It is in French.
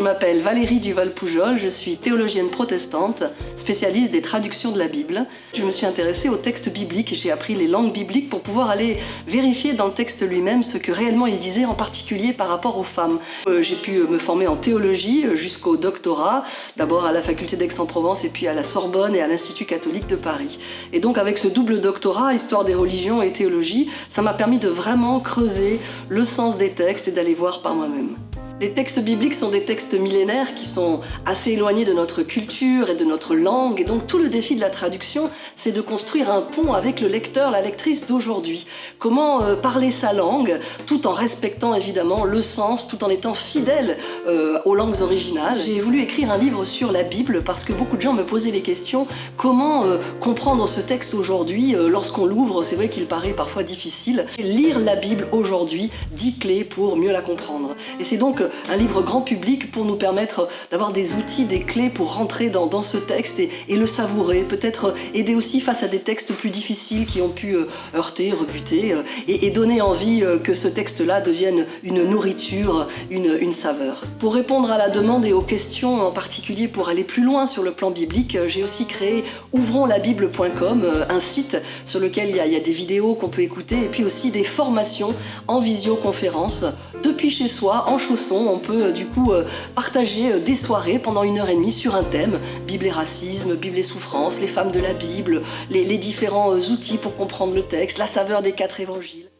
m'appelle Valérie Duval-Poujol, je suis théologienne protestante, spécialiste des traductions de la Bible. Je me suis intéressée aux textes bibliques et j'ai appris les langues bibliques pour pouvoir aller vérifier dans le texte lui-même ce que réellement il disait, en particulier par rapport aux femmes. J'ai pu me former en théologie jusqu'au doctorat, d'abord à la faculté d'Aix-en-Provence et puis à la Sorbonne et à l'Institut catholique de Paris. Et donc avec ce double doctorat, histoire des religions et théologie, ça m'a permis de vraiment creuser le sens des textes et d'aller voir par moi-même. Les textes bibliques sont des textes millénaires qui sont assez éloignés de notre culture et de notre langue, et donc tout le défi de la traduction, c'est de construire un pont avec le lecteur, la lectrice d'aujourd'hui. Comment parler sa langue, tout en respectant évidemment le sens, tout en étant fidèle aux langues originales. J'ai voulu écrire un livre sur la Bible parce que beaucoup de gens me posaient les questions comment comprendre ce texte aujourd'hui lorsqu'on l'ouvre, c'est vrai qu'il paraît parfois difficile. Lire la Bible aujourd'hui, 10 clés pour mieux la comprendre. Et c'est donc un livre grand public pour nous permettre d'avoir des outils, des clés pour rentrer dans ce texte et le savourer, peut-être aider aussi face à des textes plus difficiles qui ont pu heurter, rebuter et donner envie que ce texte-là devienne une nourriture, une saveur. Pour répondre à la demande et aux questions, en particulier pour aller plus loin sur le plan biblique, j'ai aussi créé ouvronslabible.com, un site sur lequel il y a des vidéos qu'on peut écouter et puis aussi des formations en visioconférence depuis chez soi, en chaussons. On peut du coup partager des soirées pendant 1h30 sur un thème, Bible et racisme, Bible et souffrance, les femmes de la Bible, les différents outils pour comprendre le texte, la saveur des 4 évangiles.